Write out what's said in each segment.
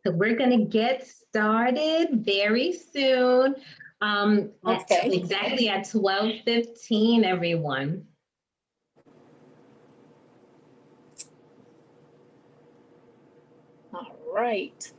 So we're going to get started very soon. Exactly at 12:15, everyone. All right.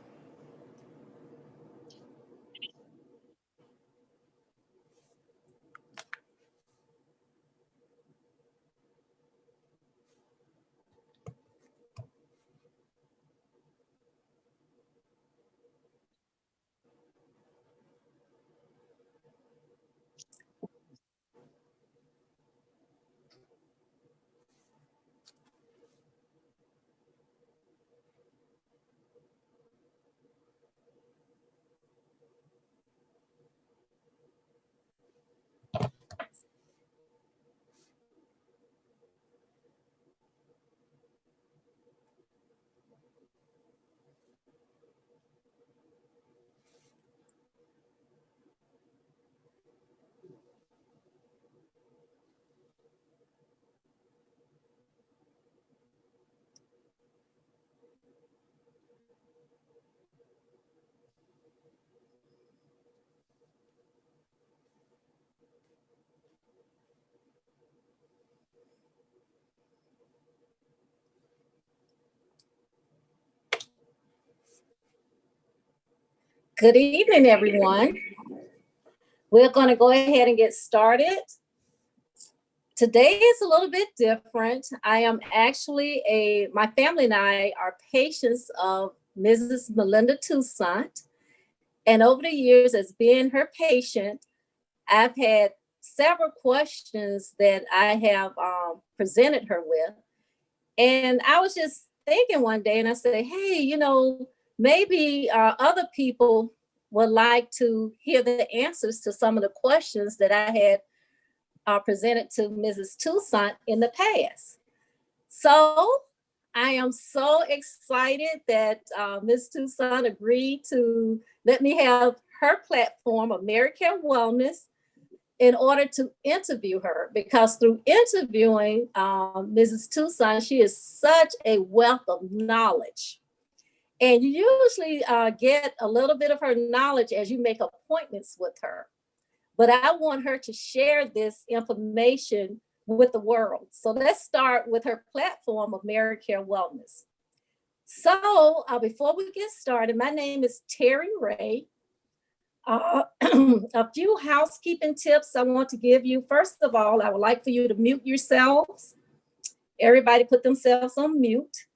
Good evening, everyone. We're going to go ahead and get started. Today is a little bit different. I am actually my family and I are patients of Mrs. Melinda Toussaint. And over the years, as being her patient, I've had several questions that I have presented her with. And I was just thinking one day, and I said, hey, maybe other people would like to hear the answers to some of the questions that I had presented to Mrs. Toussaint in the past. So I am so excited that Ms. Toussaint agreed to let me have her platform of AmeriCare Wellness in order to interview her, because through interviewing Mrs. Toussaint, she is such a wealth of knowledge. And you usually get a little bit of her knowledge as you make appointments with her. But I want her to share this information with the world. So let's start with her platform of AmeriCare Wellness. So before we get started, my name is Terry Ray. A few housekeeping tips I want to give you. First of all, I would like for you to mute yourselves. Everybody put themselves on mute.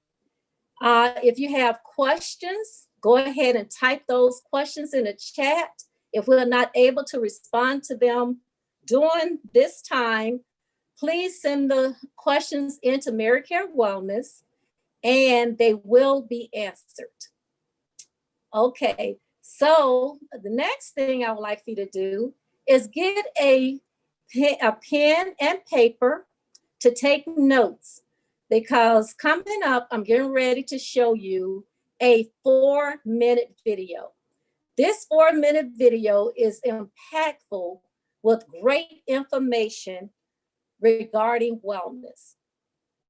If you have questions, go ahead and type those questions in the chat. If we're not able to respond to them during this time, please send the questions into AmeriCare Wellness and they will be answered. Okay, so the next thing I would like for you to do is get a pen and paper to take notes, because coming up, I'm getting ready to show you a 4-minute video. This 4-minute video is impactful with great information regarding wellness.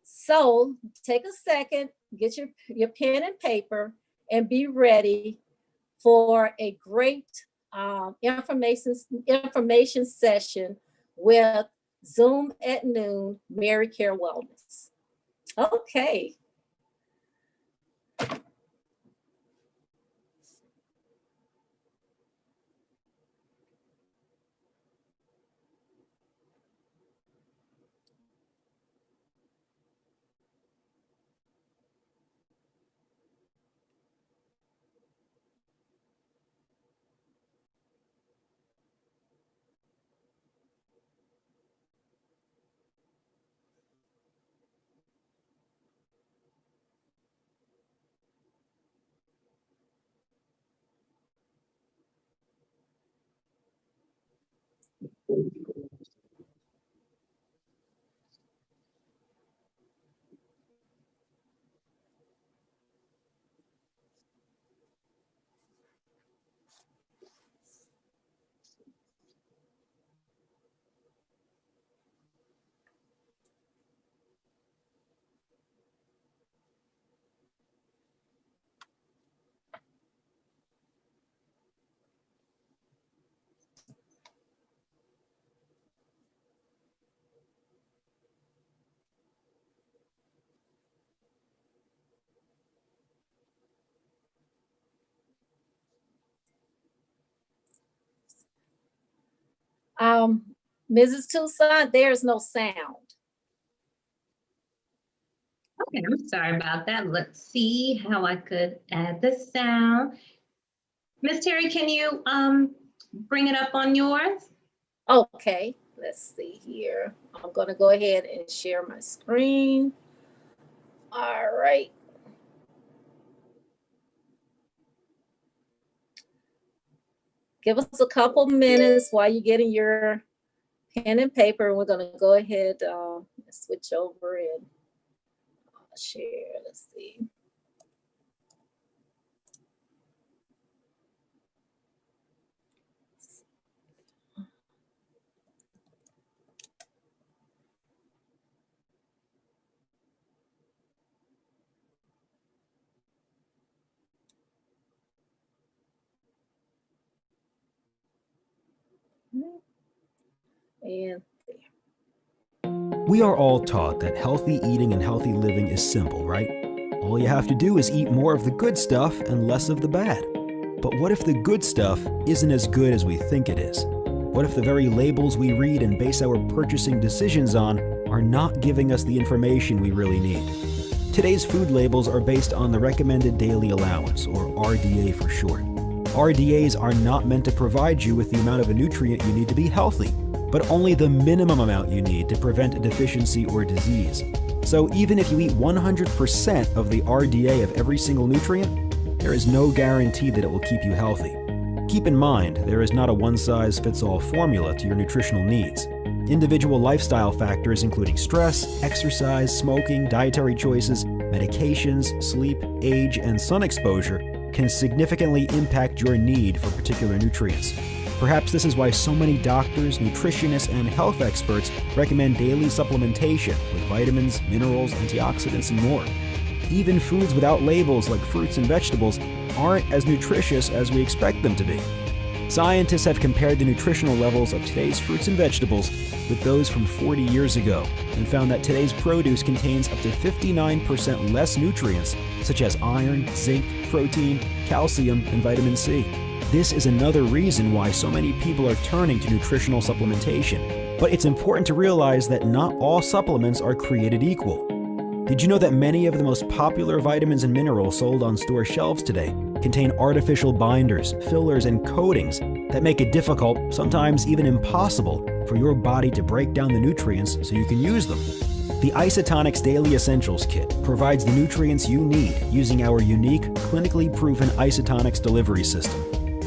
So take a second, get your pen and paper, and be ready for a great information session with Zoom at Noon, AmeriCare Wellness. Okay. Mrs. Toussaint, there's no sound. Okay, I'm sorry about that. Let's see how I could add the sound. Miss Terry, can you bring it up on yours? Okay, let's see here. I'm gonna go ahead and share my screen. All right. Give us a couple minutes while you're getting your pen and paper. We're gonna go ahead and switch over and share. Let's see. And we are all taught that healthy eating and healthy living is simple, right? All you have to do is eat more of the good stuff and less of the bad. But what if the good stuff isn't as good as we think it is? What if the very labels we read and base our purchasing decisions on are not giving us the information we really need? Today's food labels are based on the Recommended Daily Allowance, or RDA for short. RDAs are not meant to provide you with the amount of a nutrient you need to be healthy, but only the minimum amount you need to prevent a deficiency or disease. So even if you eat 100% of the RDA of every single nutrient, there is no guarantee that it will keep you healthy. Keep in mind, there is not a one-size-fits-all formula to your nutritional needs. Individual lifestyle factors including stress, exercise, smoking, dietary choices, medications, sleep, age, and sun exposure can significantly impact your need for particular nutrients. Perhaps this is why so many doctors, nutritionists, and health experts recommend daily supplementation with vitamins, minerals, antioxidants, and more. Even foods without labels like fruits and vegetables aren't as nutritious as we expect them to be. Scientists have compared the nutritional levels of today's fruits and vegetables with those from 40 years ago and found that today's produce contains up to 59% less nutrients such as iron, zinc, protein, calcium, and vitamin C. This is another reason why so many people are turning to nutritional supplementation. But it's important to realize that not all supplements are created equal. Did you know that many of the most popular vitamins and minerals sold on store shelves today contain artificial binders, fillers, and coatings that make it difficult, sometimes even impossible, for your body to break down the nutrients so you can use them? The Isotonics Daily Essentials Kit provides the nutrients you need using our unique, clinically proven Isotonics delivery system.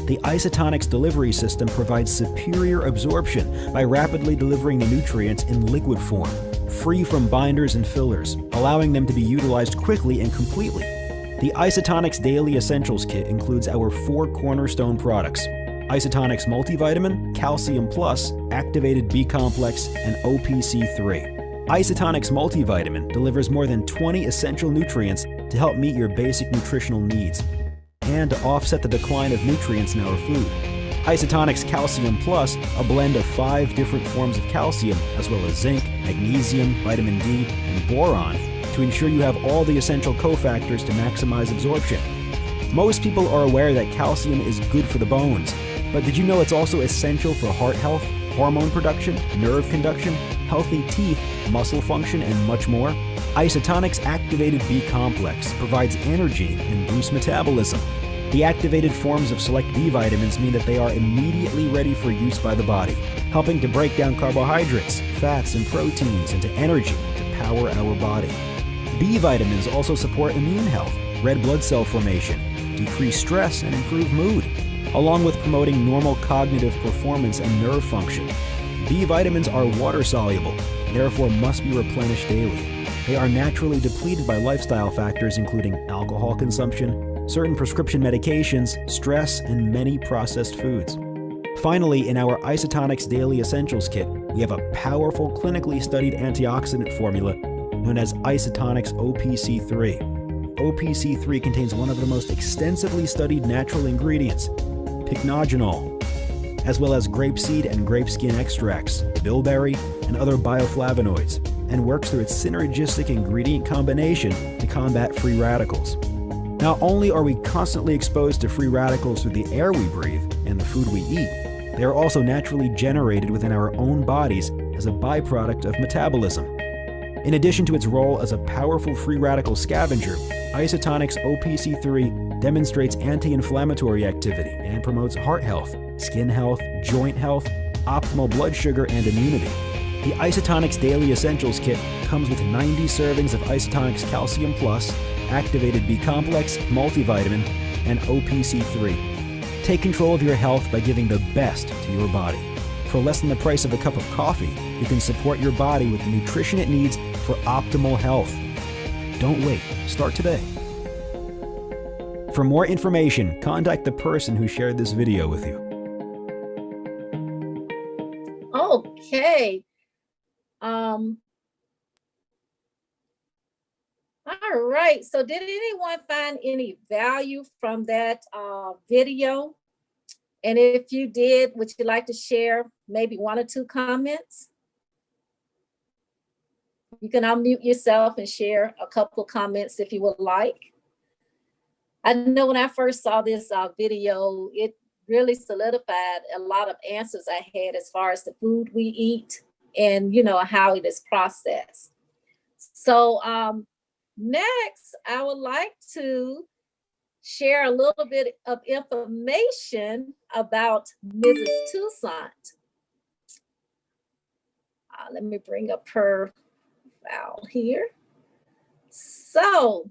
The Isotonics delivery system provides superior absorption by rapidly delivering the nutrients in liquid form, free from binders and fillers, allowing them to be utilized quickly and completely. The Isotonics Daily Essentials Kit includes our 4 cornerstone products: Isotonics Multivitamin, Calcium Plus, Activated B Complex, and OPC3. Isotonics Multivitamin delivers more than 20 essential nutrients to help meet your basic nutritional needs and to offset the decline of nutrients in our food. Isotonics Calcium Plus, a blend of 5 different forms of calcium, as well as zinc, magnesium, vitamin D, and boron, to ensure you have all the essential cofactors to maximize absorption. Most people are aware that calcium is good for the bones, but did you know it's also essential for heart health, hormone production, nerve conduction, healthy teeth, muscle function, and much more? Isotonics Activated B Complex provides energy and boosts metabolism. The activated forms of select B vitamins mean that they are immediately ready for use by the body, helping to break down carbohydrates, fats, and proteins into energy to power our body. B vitamins also support immune health, red blood cell formation, decrease stress, and improve mood, along with promoting normal cognitive performance and nerve function. B vitamins are water soluble, therefore must be replenished daily. They are naturally depleted by lifestyle factors including alcohol consumption, certain prescription medications, stress, and many processed foods. Finally, in our Isotonics Daily Essentials Kit, we have a powerful clinically studied antioxidant formula known as Isotonics OPC3. OPC3 contains one of the most extensively studied natural ingredients, pycnogenol, as well as grapeseed and grape skin extracts, bilberry, and other bioflavonoids, and works through its synergistic ingredient combination to combat free radicals. Not only are we constantly exposed to free radicals through the air we breathe and the food we eat, they are also naturally generated within our own bodies as a byproduct of metabolism. In addition to its role as a powerful free radical scavenger, Isotonics OPC3 demonstrates anti-inflammatory activity and promotes heart health, skin health, joint health, optimal blood sugar, and immunity. The Isotonics Daily Essentials Kit comes with 90 servings of Isotonics Calcium Plus, Activated B-Complex, Multivitamin, and OPC3. Take control of your health by giving the best to your body. For less than the price of a cup of coffee, you can support your body with the nutrition it needs for optimal health. Don't wait. Start today. For more information, contact the person who shared this video with you. Okay. All right. So did anyone find any value from that video? And if you did, would you like to share maybe 1 or 2 comments? You can unmute yourself and share a couple comments if you would like. I know when I first saw this video, it really solidified a lot of answers I had as far as the food we eat and, how it is processed. So next, I would like to share a little bit of information about Mrs. Toussaint. Let me bring up her file here. So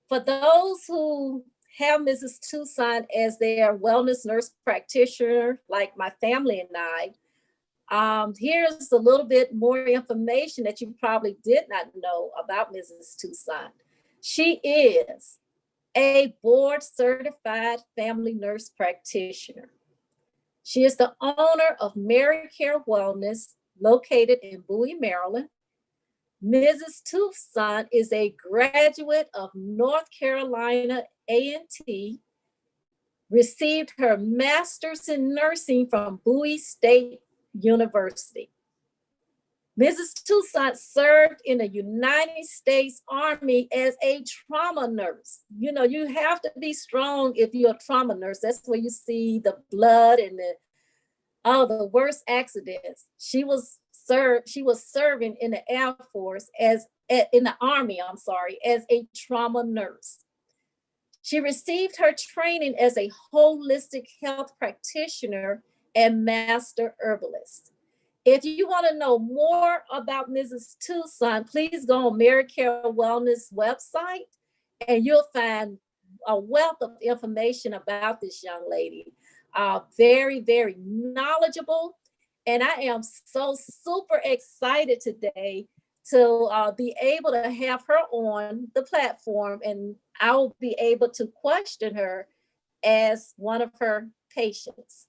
for those who have Mrs. Toussaint as their wellness nurse practitioner, like my family and I, here's a little bit more information that you probably did not know about Mrs. Toussaint. She is a board certified family nurse practitioner. She is the owner of Mary Care Wellness, located in Bowie, Maryland. Mrs. Toussaint is a graduate of North Carolina A&T, received her master's in nursing from Bowie State University. Mrs. Toussaint served in the United States Army as a trauma nurse. You have to be strong if you're a trauma nurse. That's where you see the blood and the worst accidents. She was serving in the Air Force in the Army, as a trauma nurse. She received her training as a holistic health practitioner and master herbalist. If you want to know more about Mrs. Toussaint, please go on Mary Care Wellness website and you'll find a wealth of information about this young lady. Very, very knowledgeable. And I am so super excited today to be able to have her on the platform, and I'll be able to question her as one of her patients.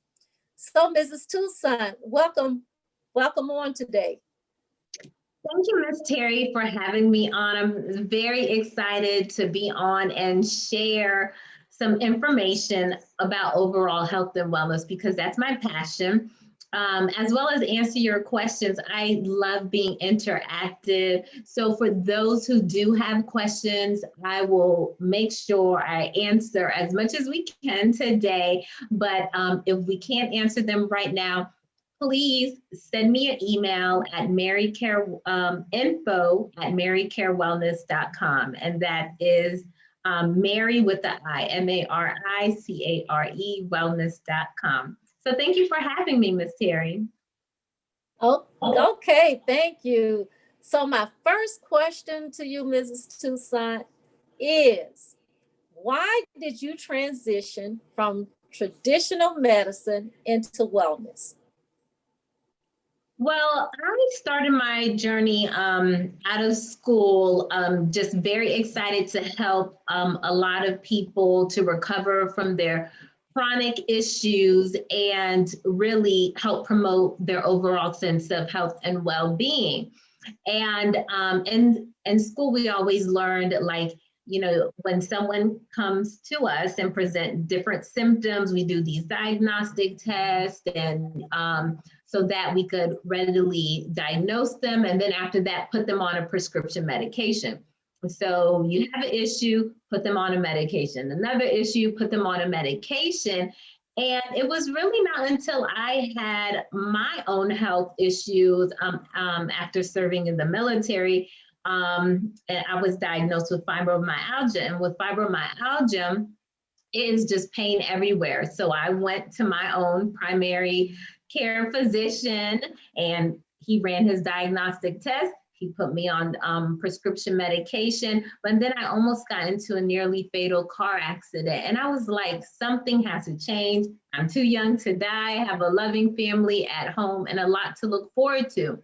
So Mrs. Toussaint, welcome on today. Thank you, Ms. Terry, for having me on. I'm very excited to be on and share some information about overall health and wellness, because that's my passion, as well as answer your questions. I love being interactive. So for those who do have questions, I will make sure I answer as much as we can today. But if we can't answer them right now, please send me an email at info@marycarewellness.com. And that is Mary with the I, MARICARE wellness.com. So thank you for having me, Ms. Terry. Oh, okay, thank you. So my first question to you, Mrs. Toussaint, is why did you transition from traditional medicine into wellness? Well, I started my journey out of school, just very excited to help a lot of people to recover from their chronic issues and really help promote their overall sense of health and well-being. And in school, we always learned like, when someone comes to us and present different symptoms, we do these diagnostic tests and so that we could readily diagnose them. And then after that, put them on a prescription medication. So you have an issue, put them on a medication. Another issue, put them on a medication. And it was really not until I had my own health issues after serving in the military, and I was diagnosed with fibromyalgia. And with fibromyalgia, it is just pain everywhere. So I went to my own primary care physician and he ran his diagnostic test. He put me on prescription medication, but then I almost got into a nearly fatal car accident. And I was like, something has to change. I'm too young to die, have a loving family at home, and a lot to look forward to.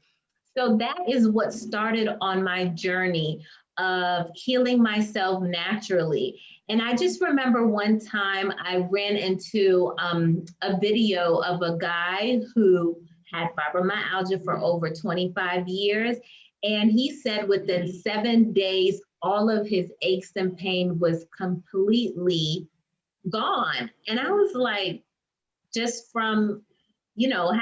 So that is what started on my journey of healing myself naturally. And I just remember one time I ran into a video of a guy who had fibromyalgia for over 25 years. And he said within 7 days, all of his aches and pain was completely gone. And I was like, just from,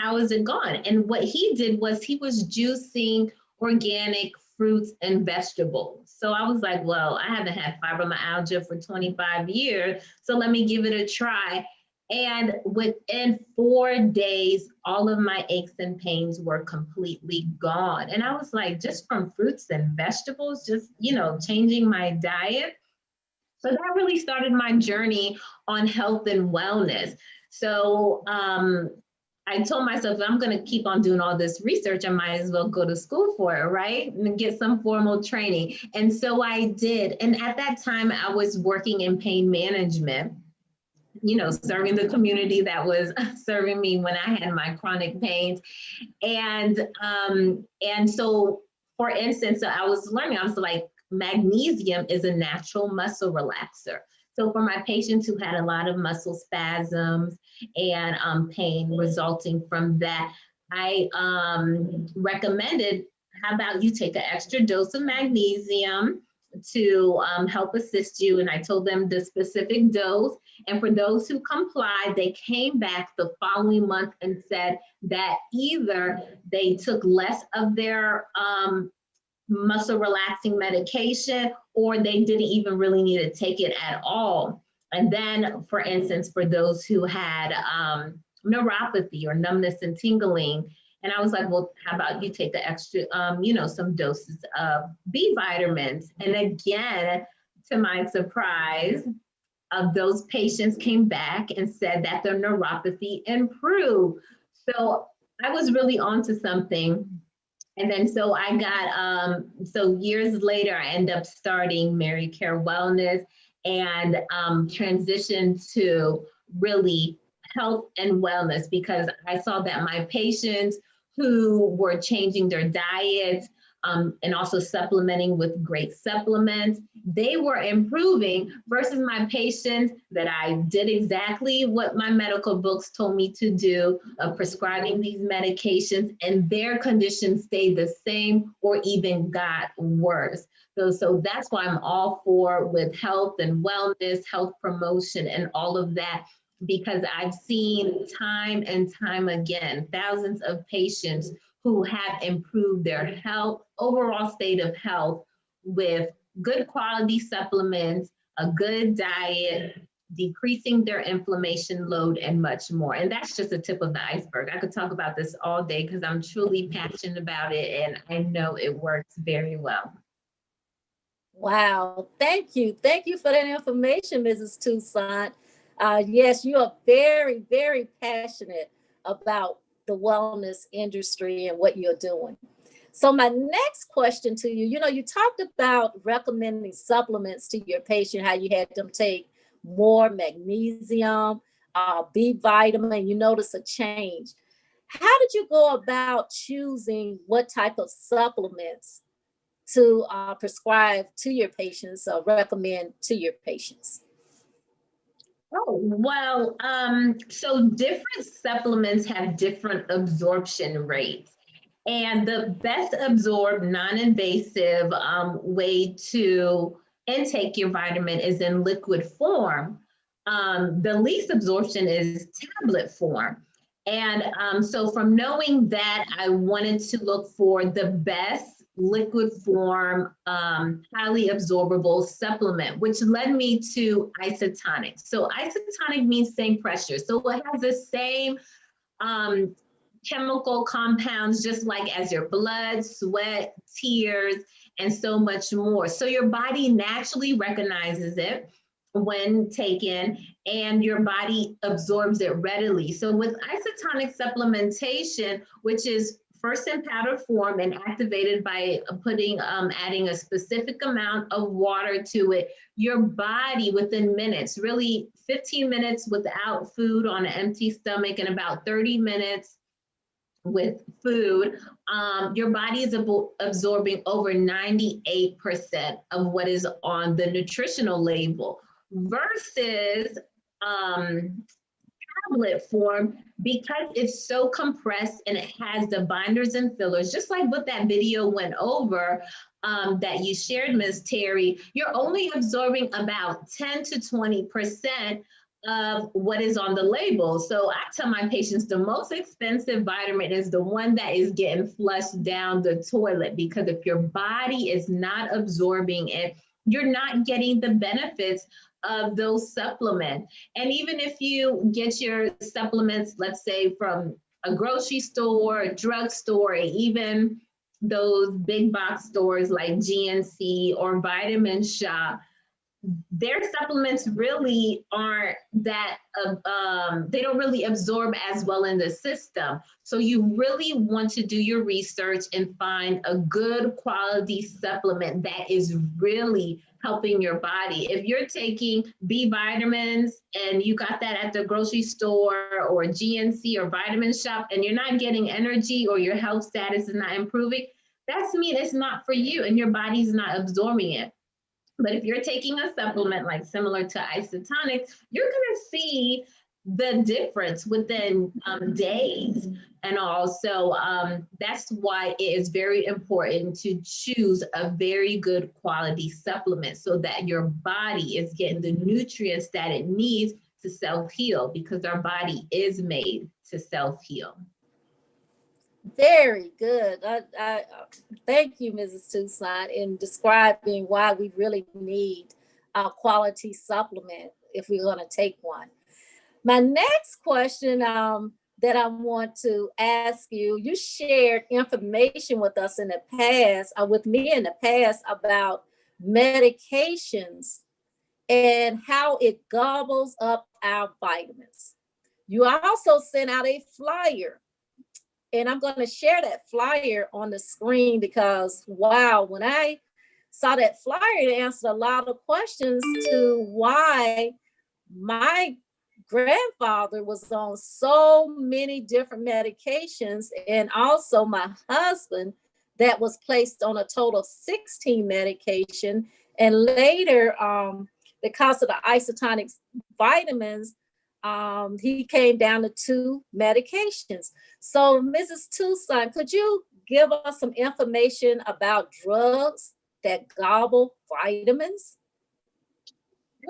how is it gone? And what he did was he was juicing organic fruits and vegetables. So I was like, well, I haven't had fibromyalgia for 25 years, so let me give it a try. And within 4 days, all of my aches and pains were completely gone. And I was like, just from fruits and vegetables, just, changing my diet. So that really started my journey on health and wellness. So I told myself, if I'm going to keep on doing all this research, I might as well go to school for it, right? And get some formal training. And so I did. And at that time, I was working in pain management, serving the community that was serving me when I had my chronic pains. And so, for instance, so I was learning, I was like, magnesium is a natural muscle relaxer. So for my patients who had a lot of muscle spasms and pain resulting from that, I recommended, how about you take an extra dose of magnesium to help assist you. And I told them the specific dose. And for those who complied, they came back the following month and said that either they took less of their muscle relaxing medication, or they didn't even really need to take it at all. And then, for instance, for those who had neuropathy or numbness and tingling, and I was like, well, how about you take the extra, some doses of B vitamins? And again, to my surprise, those patients came back and said that their neuropathy improved. So I was really onto something. And then so I got, so years later, I ended up starting Mary Care Wellness and transitioned to really health and wellness, because I saw that my patients who were changing their diets and also supplementing with great supplements, they were improving versus my patients that I did exactly what my medical books told me to do, prescribing these medications, and their conditions stayed the same or even got worse. So that's why I'm all for with health and wellness, health promotion, and all of that, because I've seen time and time again, thousands of patients who have improved their health, overall state of health with good quality supplements, a good diet, decreasing their inflammation load, and much more. And that's just the tip of the iceberg. I could talk about this all day because I'm truly passionate about it and I know it works very well. Wow, thank you. Thank you for that information, Mrs. Toussaint. Yes, you are very, very passionate about the wellness industry and what you're doing. So my next question to you, you talked about recommending supplements to your patient, how you had them take more magnesium, B vitamin, you notice a change. How did you go about choosing what type of supplements to prescribe to your patients or recommend to your patients? Oh, well, so different supplements have different absorption rates. And the best absorbed non-invasive way to intake your vitamin is in liquid form. The least absorption is tablet form. And so from knowing that, I wanted to look for the best liquid form, highly absorbable supplement, which led me to isotonic. So isotonic means same pressure. So it has the same chemical compounds, just like as your blood, sweat, tears, and so much more. So your body naturally recognizes it when taken, and your body absorbs it readily. So with isotonic supplementation, which is first in powder form and activated by adding a specific amount of water to it, your body within minutes, really 15 minutes without food on an empty stomach and about 30 minutes with food, your body is absorbing over 98% of what is on the nutritional label versus tablet form, because it's so compressed and it has the binders and fillers, just like what that video went over that you shared, Ms. Terry, you're only absorbing about 10 to 20% of what is on the label. So I tell my patients the most expensive vitamin is the one that is getting flushed down the toilet, because if your body is not absorbing it, you're not getting the benefits of those supplements. And even if you get your supplements, let's say from a grocery store, a drugstore, even those big box stores like GNC or Vitamin Shop, their supplements really aren't that, they don't really absorb as well in the system. So you really want to do your research and find a good quality supplement that is really helping your body. If you're taking B vitamins and you got that at the grocery store or GNC or Vitamin Shop and you're not getting energy or your health status is not improving, that's mean it's not for you and your body's not absorbing it. But if you're taking a supplement like similar to isotonic, you're going to see the difference within days. And also, that's why it is very important to choose a very good quality supplement so that your body is getting the nutrients that it needs to self-heal, because our body is made to self-heal. Very good. I thank you, Mrs. Toussaint, in describing why we really need a quality supplement if we're going to take one. My next question that I want to ask you, you shared information with us in the past, with me in the past, about medications and how it gobbles up our vitamins. You also sent out a flyer, and I'm going to share that flyer on the screen because, wow, when I saw that flyer, it answered a lot of questions to why my grandfather was on so many different medications, and also my husband that was placed on a total of 16 medication. And later, because of the isotonic vitamins, he came down to 2 medications. So Mrs. Toussaint, could you give us some information about drugs that gobble vitamins?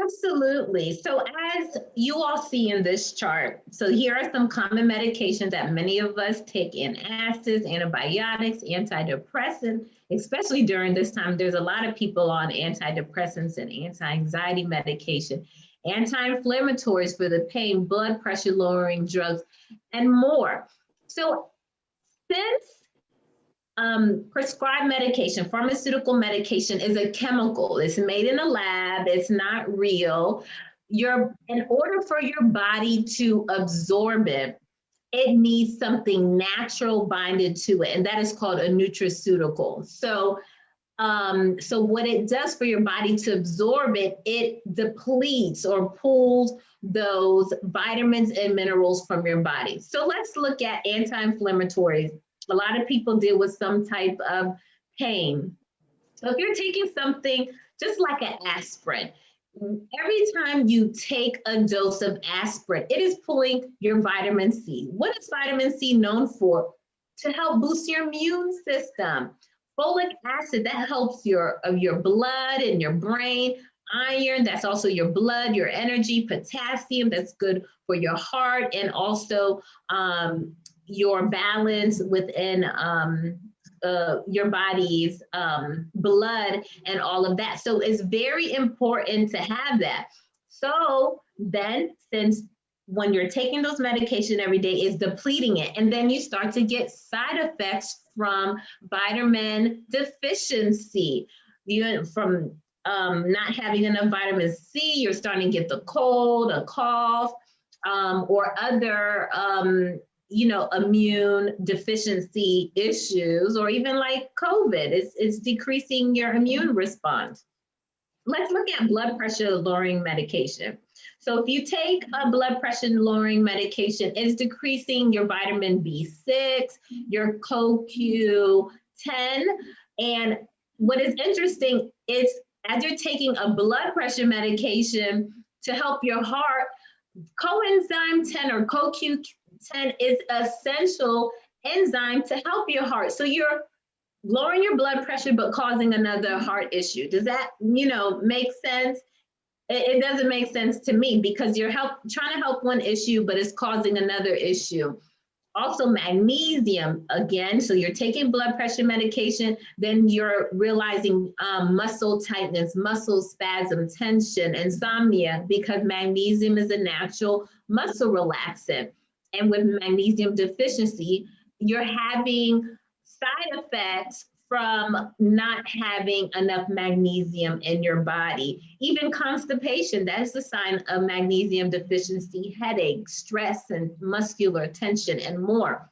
Absolutely. So as you all see in this chart, so here are some common medications that many of us take: in acids, antibiotics, antidepressants, especially during this time. There's a lot of people on antidepressants and anti-anxiety medication, anti-inflammatories for the pain, blood pressure lowering drugs, and more. So since prescribed medication, pharmaceutical medication, is a chemical. It's made in a lab. It's not real. In order for your body to absorb it, it needs something natural binded to it, and that is called a nutraceutical. So So what it does for your body to absorb it, it depletes or pulls those vitamins and minerals from your body. So let's look at anti-inflammatories. A lot of people deal with some type of pain. So if you're taking something just like an aspirin, every time you take a dose of aspirin, it is pulling your vitamin C. What is vitamin C known for? To help boost your immune system. Folic acid, that helps your blood and your brain. Iron, that's also your blood, your energy. Potassium, that's good for your heart and also your balance within your body's blood and all of that. So it's very important to have that. So then, since when you're taking those medication every day is depleting it, and then you start to get side effects from vitamin deficiency. From not having enough vitamin C, you're starting to get the cold, a cough, or other immune deficiency issues, or even like COVID, it's decreasing your immune response. Let's look at blood pressure lowering medication. So if you take a blood pressure lowering medication, it's decreasing your vitamin B6, your CoQ10. And what is interesting is as you're taking a blood pressure medication to help your heart, coenzyme 10 or CoQ10 is essential enzyme to help your heart. So you're lowering your blood pressure, but causing another heart issue. Does that, make sense? It doesn't make sense to me because you're trying to help one issue, but it's causing another issue. Also magnesium, again, so you're taking blood pressure medication, then you're realizing muscle tightness, muscle spasm, tension, insomnia, because magnesium is a natural muscle relaxant. And with magnesium deficiency, you're having side effects from not having enough magnesium in your body. Even constipation, that's a sign of magnesium deficiency, headache, stress, and muscular tension, and more.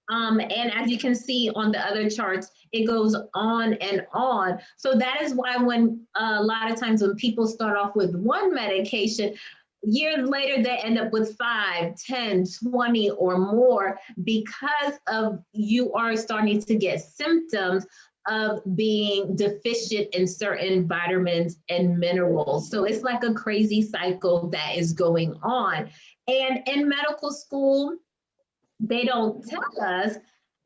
And as you can see on the other charts, it goes on and on. So that is why when a lot of times when people start off with one medication, years later, they end up with 5, 10, 20 or more because of you are starting to get symptoms of being deficient in certain vitamins and minerals. So it's like a crazy cycle that is going on. And in medical school, they don't tell us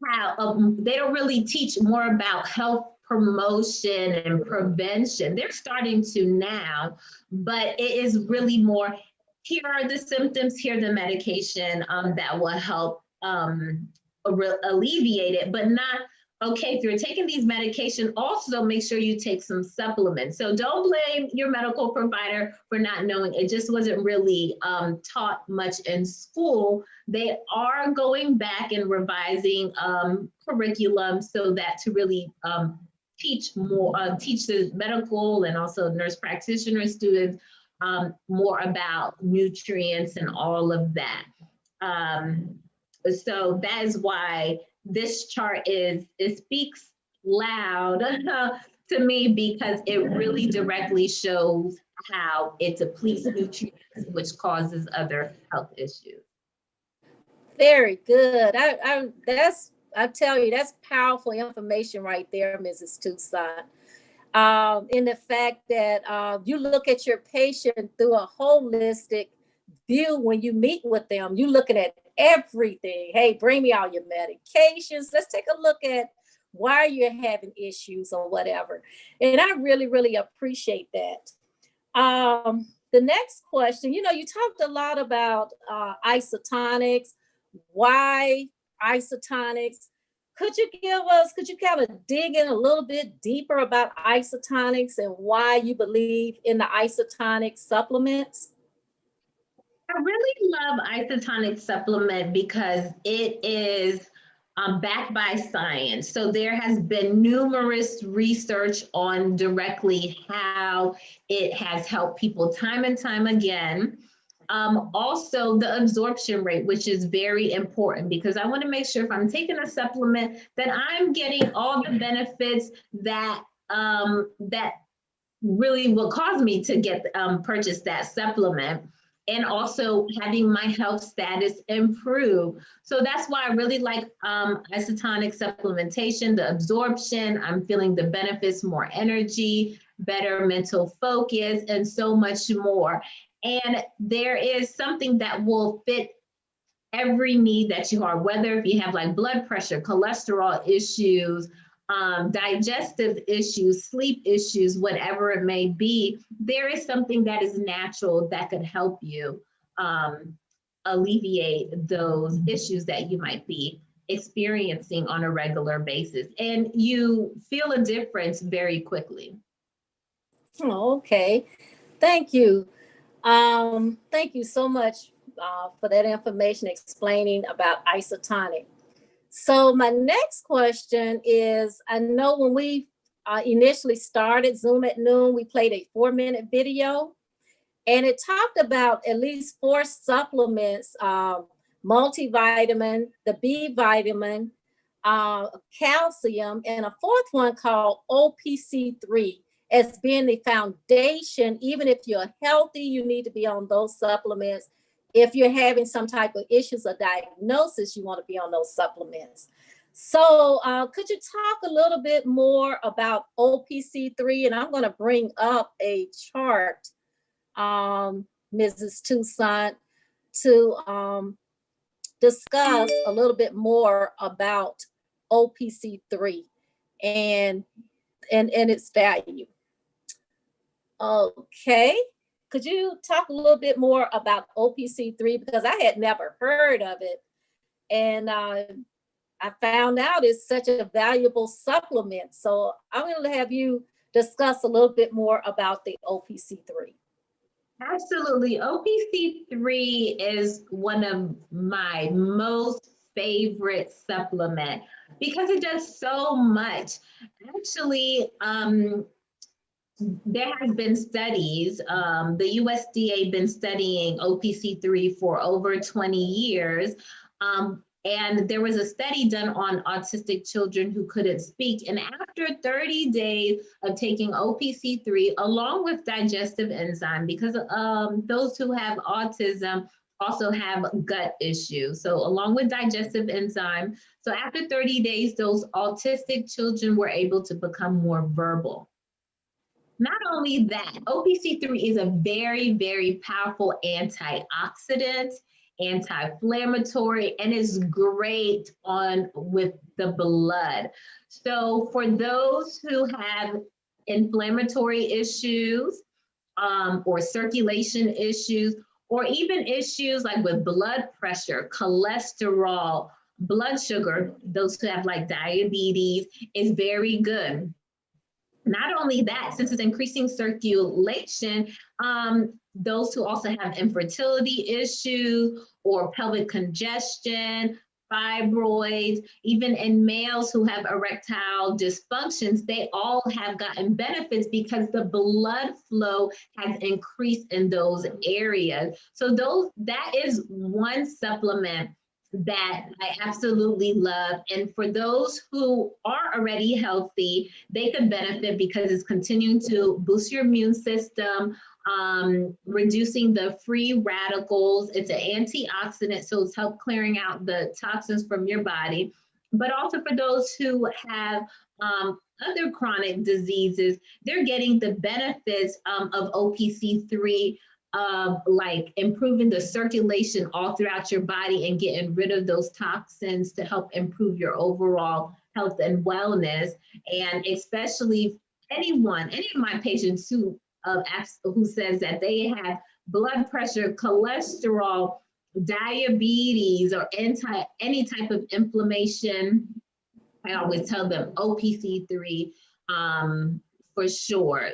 how, they don't really teach more about health promotion and prevention. They're starting to now, but it is really more, here are the symptoms, here are the medication that will help alleviate it, but not, okay, if you're taking these medications, also make sure you take some supplements. So don't blame your medical provider for not knowing. It just wasn't really taught much in school. They are going back and revising curriculum so that to really teach more, teach the medical and also nurse practitioner students more about nutrients and all of that. So that is why this chart it speaks loud to me because it really directly shows how it depletes nutrients, which causes other health issues. Very good. I tell you, that's powerful information right there, Mrs. Toussaint. In the fact that you look at your patient through a holistic view when you meet with them. You're looking at everything. Hey, bring me all your medications. Let's take a look at why you're having issues or whatever. And I really, really appreciate that. The next question, you talked a lot about isotonics. Why isotonics? Could you kind of dig in a little bit deeper about isotonics and why you believe in the isotonic supplements? I really love isotonic supplement because it is backed by science. So there has been numerous research on directly how it has helped people time and time again. Also the absorption rate, which is very important because I want to make sure if I'm taking a supplement that I'm getting all the benefits that that really will cause me to get purchase that supplement, and also having my health status improve. So that's why I really like isotonic supplementation, the absorption. I'm feeling the benefits, more energy, better mental focus, and so much more. And there is something that will fit every need that you are, whether if you have like blood pressure, cholesterol issues, digestive issues, sleep issues, whatever it may be, there is something that is natural that could help you alleviate those issues that you might be experiencing on a regular basis. And you feel a difference very quickly. Oh, okay. Thank you. Thank you so much for that information explaining about isotonic. So my next question is, I know when we initially started Zoom at Noon, we played a 4-minute video, and it talked about at least 4 supplements, multivitamin, the B vitamin, calcium, and a 4th one called OPC3 as being the foundation. Even if you're healthy, you need to be on those supplements. If you're having some type of issues or diagnosis, you want to be on those supplements. So could you talk a little bit more about OPC3? And I'm going to bring up a chart, Mrs. Toussaint, to discuss a little bit more about OPC3 and its value. Okay. Could you talk a little bit more about OPC3? Because I had never heard of it. And I found out it's such a valuable supplement. So I'm going to have you discuss a little bit more about the OPC3. Absolutely. OPC3 is one of my most favorite supplement because it does so much. Actually, there has been studies, the USDA been studying OPC3 for over 20 years. And there was a study done on autistic children who couldn't speak. And after 30 days of taking OPC3, along with digestive enzyme, because those who have autism also have gut issues. So along with digestive enzyme, so after 30 days, those autistic children were able to become more verbal. Not only that, OPC3 is a very, very powerful antioxidant, anti-inflammatory, and is great with the blood. So for those who have inflammatory issues or circulation issues, or even issues like with blood pressure, cholesterol, blood sugar, those who have like diabetes, is very good. Not only that, since it's increasing circulation, those who also have infertility issues or pelvic congestion, fibroids, even in males who have erectile dysfunctions, they all have gotten benefits because the blood flow has increased in those areas. So that is one supplement that I absolutely love. And for those who are already healthy, they could benefit because it's continuing to boost your immune system, reducing the free radicals. It's an antioxidant, so it's help clearing out the toxins from your body. But also for those who have other chronic diseases, they're getting the benefits of OPC3, like improving the circulation all throughout your body and getting rid of those toxins to help improve your overall health and wellness. And especially any of my patients who says that they have blood pressure, cholesterol, diabetes, or any type of inflammation, I always tell them OPC3 for sure.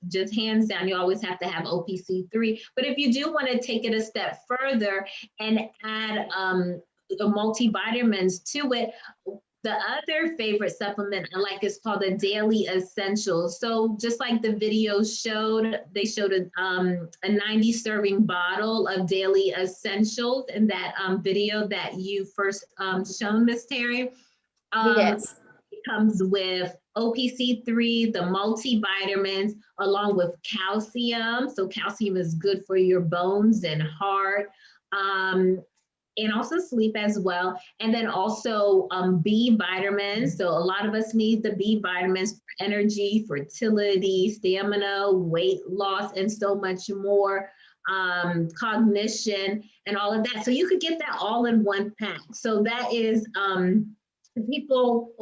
Just hands down, you always have to have OPC3. But if you do want to take it a step further and add the multivitamins to it, The other favorite supplement I like is called a Daily Essentials. So just like the video showed, they showed a 90 serving bottle of Daily Essentials in that video that you first shown, Miss Terry. Yes. It comes with OPC3, the multivitamins, along with calcium. So calcium is good for your bones and heart. And also sleep as well. And then also B vitamins. So a lot of us need the B vitamins for energy, fertility, stamina, weight loss, and so much more, cognition, and all of that. So you could get that all in one pack. So that is, people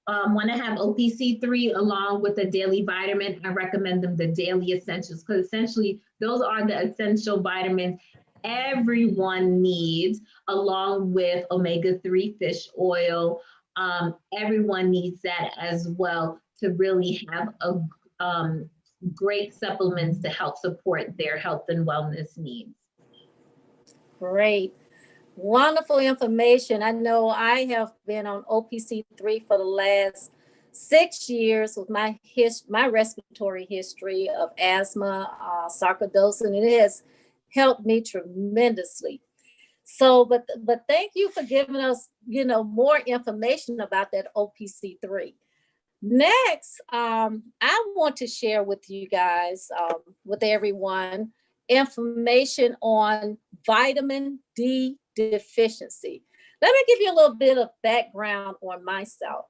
want to have OPC3 along with a daily vitamin. I recommend them the Daily Essentials because essentially those are the essential vitamins everyone needs, along with omega-3 fish oil. Everyone needs that as well to really have a great supplements to help support their health and wellness needs. Great. Wonderful information. I know I have been on OPC3 for the last 6 years with my respiratory history of asthma, sarcoidosis, and it has helped me tremendously. So, but thank you for giving us, more information about that OPC3. Next, I want to share with you guys, with everyone, information on vitamin D deficiency. Let me give you a little bit of background on myself.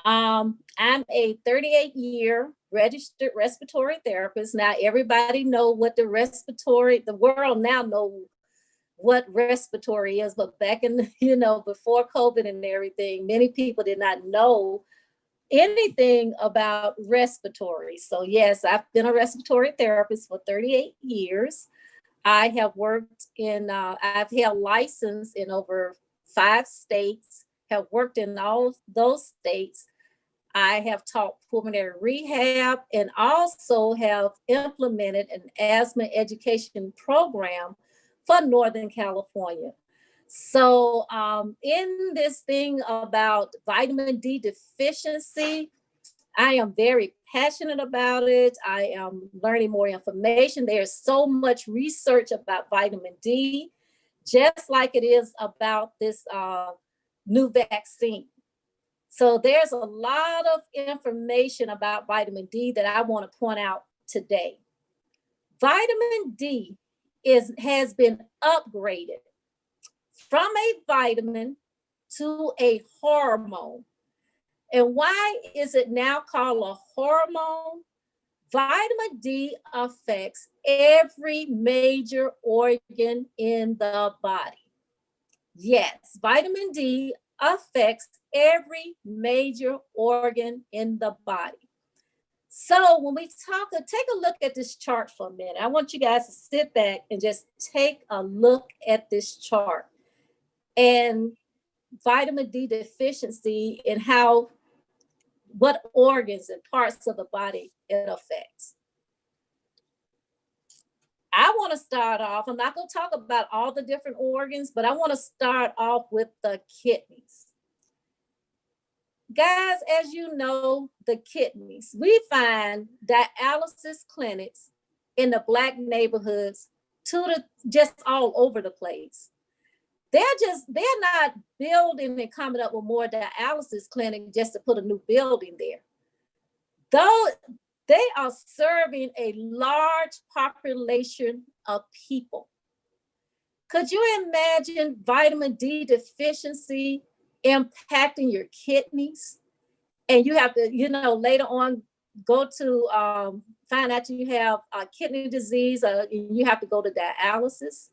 I'm a 38-year registered respiratory therapist. Now everybody know what the world now know what respiratory is, but back in, before COVID and everything, many people did not know anything about respiratory. So yes, I've been a respiratory therapist for 38 years. I have worked I've held license in over 5 states, have worked in all those states. I have taught pulmonary rehab and also have implemented an asthma education program for Northern California. So in this thing about vitamin D deficiency, I am very passionate about it. I am learning more information. There's so much research about vitamin D, just like it is about this new vaccine. So there's a lot of information about vitamin D that I want to point out today. Vitamin D has been upgraded from a vitamin to a hormone. And why is it now called a hormone? Vitamin D affects every major organ in the body. Yes, vitamin D affects every major organ in the body. So when we take a look at this chart for a minute. I want you guys to sit back and just take a look at this chart and vitamin D deficiency and what organs and parts of the body it affects. I want to start off, I'm not going to talk about all the different organs, but I want to start off with the kidneys. Guys, as you know, the kidneys, we find dialysis clinics in the Black neighborhoods just all over the place. They're not building and coming up with more dialysis clinics just to put a new building there. Though they are serving a large population of people. Could you imagine vitamin D deficiency impacting your kidneys? And you have to, later on go to find out you have kidney disease, you have to go to dialysis.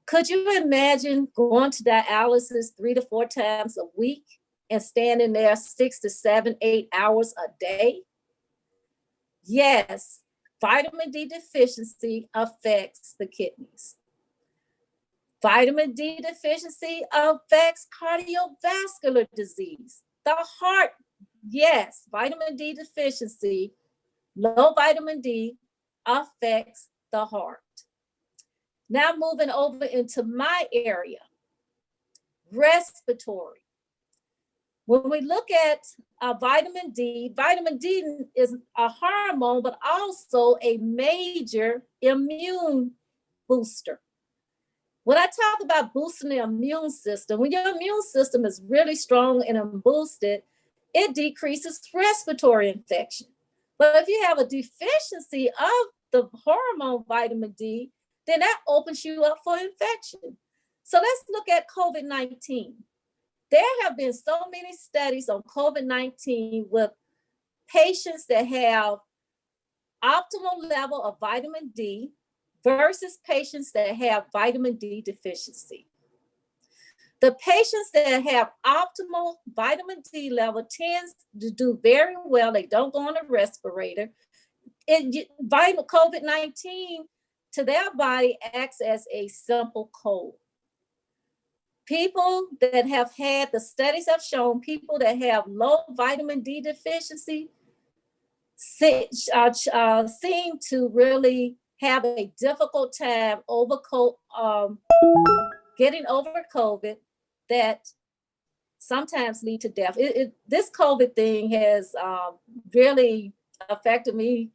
Could you imagine going to dialysis 3 to 4 times a week and standing there 6 to 7, 8 hours a day? Yes, vitamin D deficiency affects the kidneys. Vitamin D deficiency affects cardiovascular disease, the heart. Yes, vitamin D deficiency, low vitamin D affects the heart. Now moving over into my area, respiratory. When we look at vitamin D is a hormone, but also a major immune booster. When I talk about boosting the immune system, when your immune system is really strong and boosted, it decreases respiratory infection. But if you have a deficiency of the hormone vitamin D, then that opens you up for infection. So let's look at COVID-19. There have been so many studies on COVID-19 with patients that have optimal level of vitamin D versus patients that have vitamin D deficiency. The patients that have optimal vitamin D level tends to do very well. They don't go on a respirator. COVID-19 to their body acts as a simple cold. People that have had, the studies have shown people that have low vitamin D deficiency seem to really have a difficult time getting over COVID that sometimes lead to death. This COVID thing has really affected me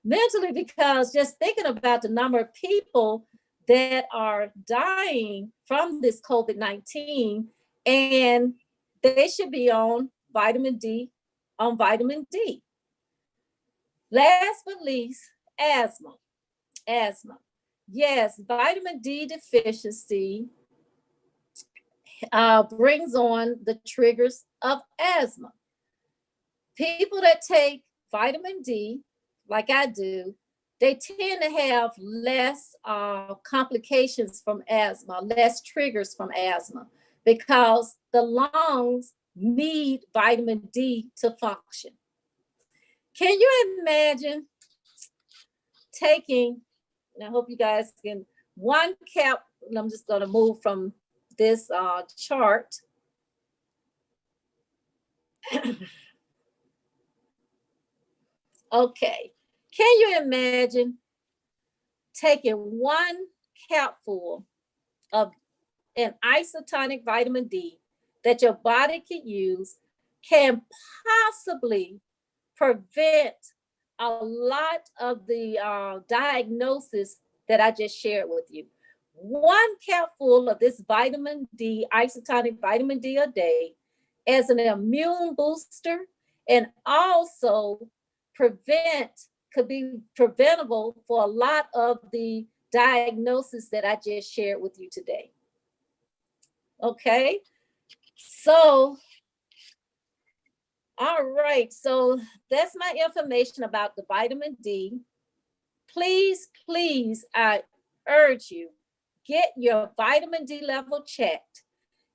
mentally, because just thinking about the number of people that are dying from this COVID-19, and they should be on vitamin D. Last but least, asthma. Yes, vitamin D deficiency brings on the triggers of asthma. People that take vitamin D, like I do, they tend to have less complications from asthma, less triggers from asthma, because the lungs need vitamin D to function. Can you imagine taking, and I hope you guys can, one cap, and I'm just going to move from this chart. Okay, can you imagine taking one capful of an isotonic vitamin D that your body can use, can possibly prevent a lot of the diagnosis that I just shared with you. One capful of this vitamin D, isotonic vitamin D a day, as an immune booster, and also could be preventable for a lot of the diagnosis that I just shared with you today. Okay, so all right, so that's my information about the vitamin D. Please, I urge you, get your vitamin D level checked.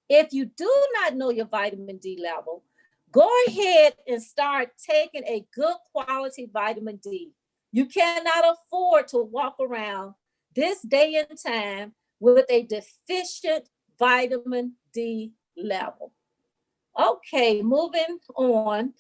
If you do not know your vitamin D level, go ahead and start taking a good quality vitamin D. You cannot afford to walk around this day and time with a deficient vitamin D level. Okay, moving on.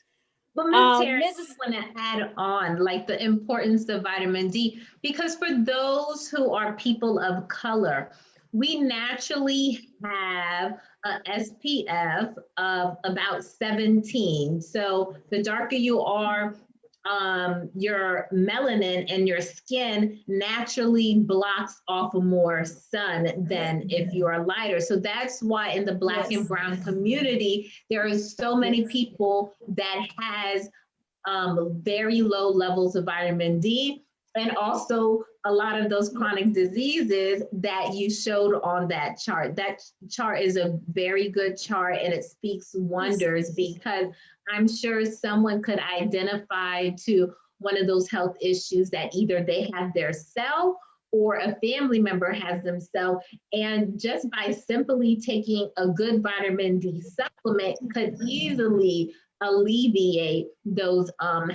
But Ms. Terry, I just want to add on like the importance of vitamin D, because for those who are people of color, we naturally have a SPF of about 17. So the darker you are, your melanin in your skin naturally blocks off more sun than if you are lighter. So that's why in the Black and brown community, there are so many people that has very low levels of vitamin D, and also a lot of those chronic diseases that you showed on that chart. That chart is a very good chart, and it speaks wonders, because I'm sure someone could identify to one of those health issues that either they have their self or a family member has themselves. And just by simply taking a good vitamin D supplement could easily alleviate those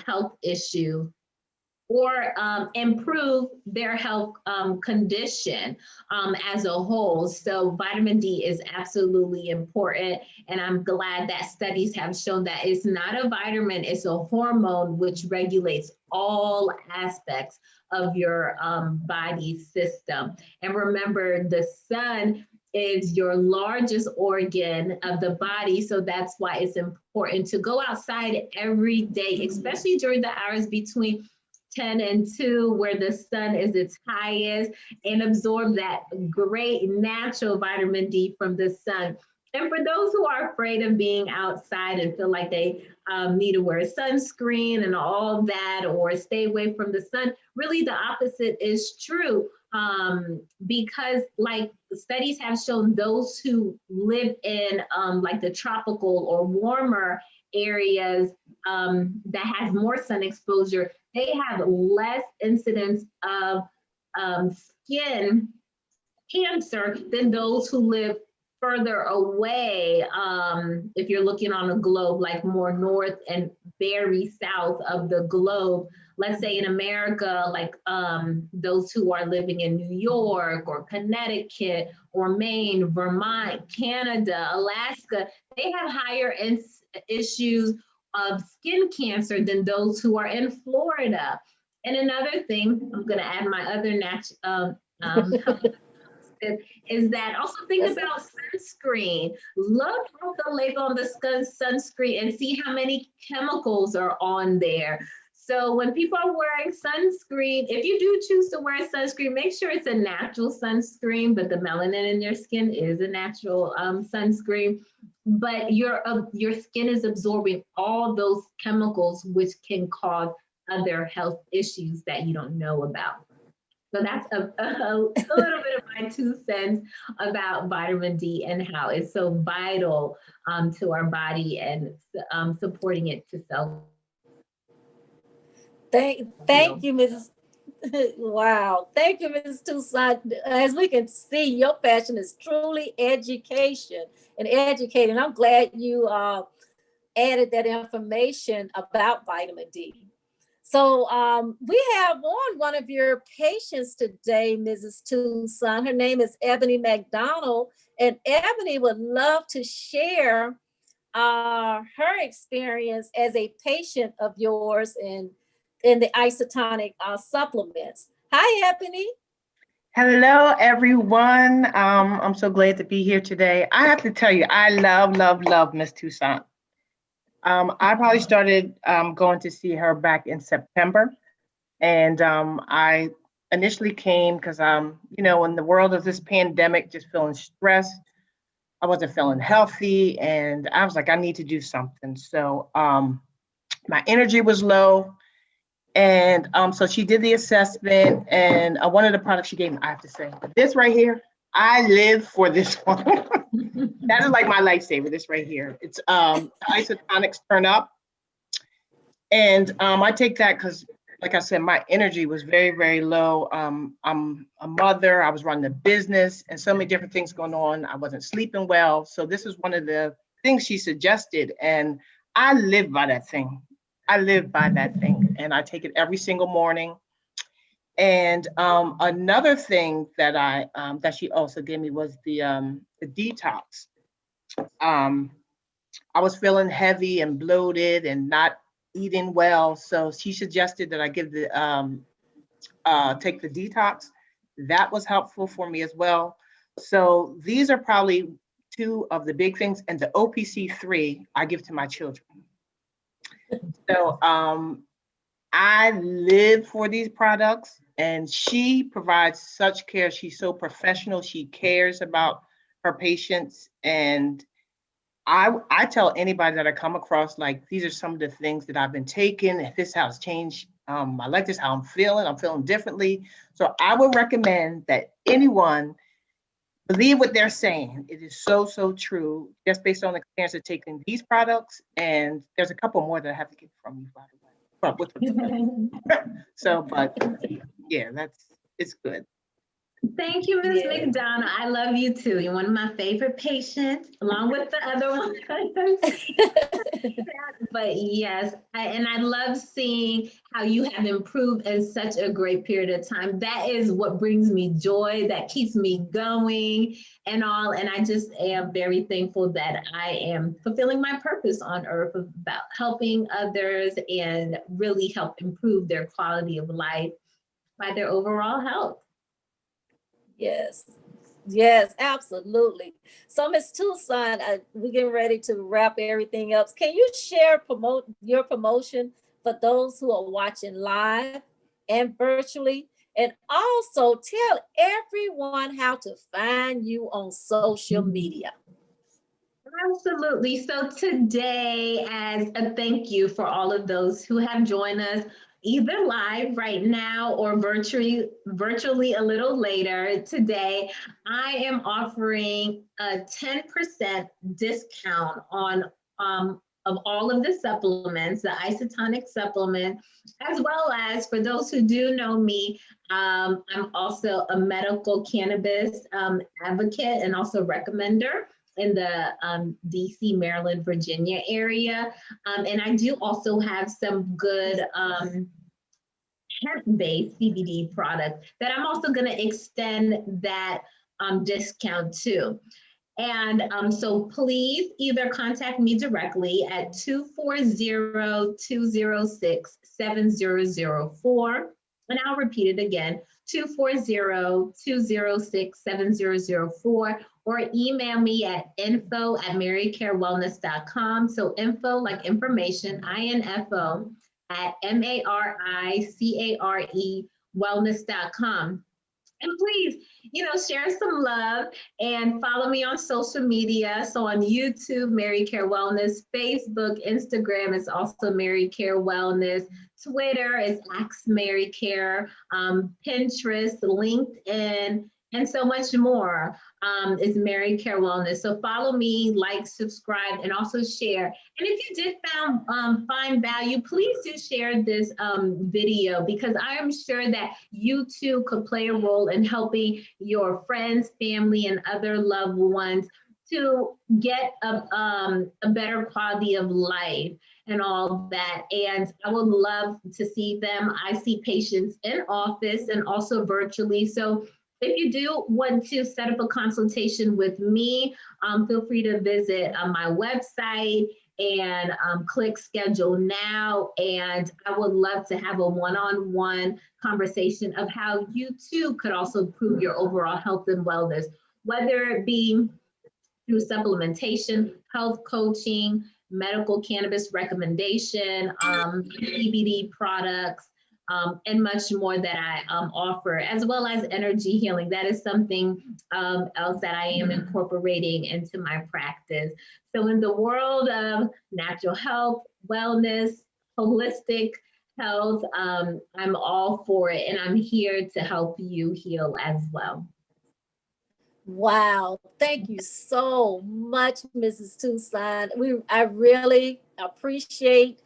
health issues or improve their health condition as a whole. So vitamin D is absolutely important. And I'm glad that studies have shown that it's not a vitamin, it's a hormone which regulates all aspects of your body system. And remember, the sun is your largest organ of the body. So that's why it's important to go outside every day, especially during the hours between 10 and 2, where the sun is its highest, and absorb that great natural vitamin D from the sun. And for those who are afraid of being outside and feel like they need to wear sunscreen and all that, or stay away from the sun, really the opposite is true. Because like studies have shown, those who live in like the tropical or warmer areas that has more sun exposure, they have less incidence of skin cancer than those who live further away. If you're looking on a globe, like more north and very south of the globe, let's say in America, like those who are living in New York or Connecticut or Maine, Vermont, Canada, Alaska, they have higher issues of skin cancer than those who are in Florida. And another thing, I'm going to add my other is that also think about sunscreen. Look at the label on the sunscreen and see how many chemicals are on there. So when people are wearing sunscreen, if you do choose to wear sunscreen, make sure it's a natural sunscreen, but the melanin in your skin is a natural sunscreen. But your skin is absorbing all those chemicals, which can cause other health issues that you don't know about. So that's a little bit of my 2 cents about vitamin D and how it's so vital to our body and supporting it to cell. Thank you, Mrs. Wow. Thank you, Mrs. Toussaint. As we can see, your passion is truly education and educating. I'm glad you added that information about vitamin D. So we have on one of your patients today, Mrs. Toussaint. Her name is Ebony McDonald, and Ebony would love to share her experience as a patient of yours in the isotonic supplements. Hi, Ebony. Hello, everyone. I'm so glad to be here today. I have to tell you, I love Miss Toussaint. I probably started going to see her back in September. And I initially came because, in the world of this pandemic, just feeling stressed. I wasn't feeling healthy. And I was like, I need to do something. So my energy was low. And so she did the assessment. And one of the products she gave me, I have to say, this right here, I live for this one. That is like my lifesaver, this right here. It's Isotonics Turn Up. And I take that because, like I said, my energy was very, very low. I'm a mother, I was running a business and so many different things going on. I wasn't sleeping well. So this is one of the things she suggested. And I live by that thing. And I take it every single morning. And another thing that that she also gave me was the detox. I was feeling heavy and bloated and not eating well, so she suggested that I give take the detox. That was helpful for me as well. So these are probably 2 of the big things, and the OPC3 I give to my children. So I live for these products, and she provides such care. She's so professional. She cares about her patients. And I tell anybody that I come across, like, these are some of the things that I've been taking. If this has changed, I like this, how I'm feeling differently. So I would recommend that anyone believe what they're saying. It is so, so true, just based on the experience of taking these products. And there's a couple more that I have to get from you, by the way. But yeah, it's good. Thank you, Ms. McDonald. I love you too. You're one of my favorite patients, along with the other one. But yes, I love seeing how you have improved in such a great period of time. That is what brings me joy, that keeps me going and all. And I just am very thankful that I am fulfilling my purpose on earth about helping others and really help improve their quality of life by their overall health. Yes. Yes, absolutely. So, Miss Tucson, we're getting ready to wrap everything up. Can you promote your promotion for those who are watching live and virtually? And also tell everyone how to find you on social media. Absolutely. So today, as a thank you for all of those who have joined us either live right now or virtually a little later today, I am offering a 10% discount on of all of the supplements, the isotonic supplement, as well as for those who do know me, I'm also a medical cannabis advocate and also recommender in the DC, Maryland, Virginia area. And I do also have some good hemp-based CBD products that I'm also going to extend that discount to. And so please either contact me directly at 240-206-7004. And I'll repeat it again, 240-206-7004, or email me at info@marycarewellness.com. So info like information, INFO at MARICARE wellness.com. And please, share some love and follow me on social media. So on YouTube, Mary Care Wellness, Facebook, Instagram is also Mary Care Wellness, Twitter is Ask Mary Care, Pinterest, LinkedIn, and so much more is Mary Care Wellness. So follow me, like, subscribe, and also share. And if you did find value, please do share this video, because I am sure that you too could play a role in helping your friends, family, and other loved ones to get a better quality of life and all that. And I would love to see them. I see patients in office and also virtually. So if you do want to set up a consultation with me, feel free to visit my website and click schedule now. And I would love to have a one-on-one conversation of how you too could also improve your overall health and wellness, whether it be through supplementation, health coaching, medical cannabis recommendation, CBD products, and much more that I offer, as well as energy healing. That is something else that I am incorporating into my practice. So in the world of natural health, wellness, holistic health, I'm all for it, and I'm here to help you heal as well. Wow, thank you so much, Mrs. Tucson. I really appreciate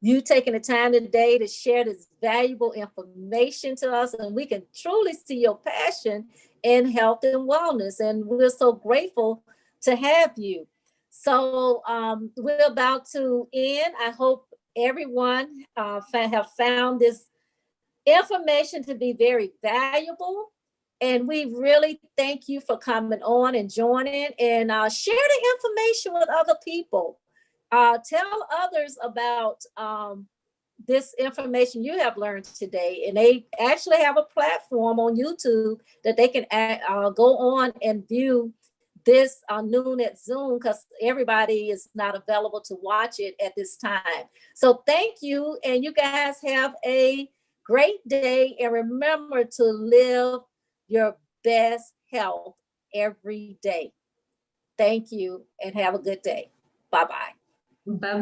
you taking the time today to share this valuable information to us, and we can truly see your passion in health and wellness, and we're so grateful to have you. So we're about to end. I hope everyone have found this information to be very valuable. And we really thank you for coming on and joining, and share the information with other people. Tell others about this information you have learned today. And they actually have a platform on YouTube that they can go on and view this noon at Zoom, because everybody is not available to watch it at this time. So thank you, and you guys have a great day, and remember to live your best health every day. Thank you, and have a good day. Bye-bye. Bye.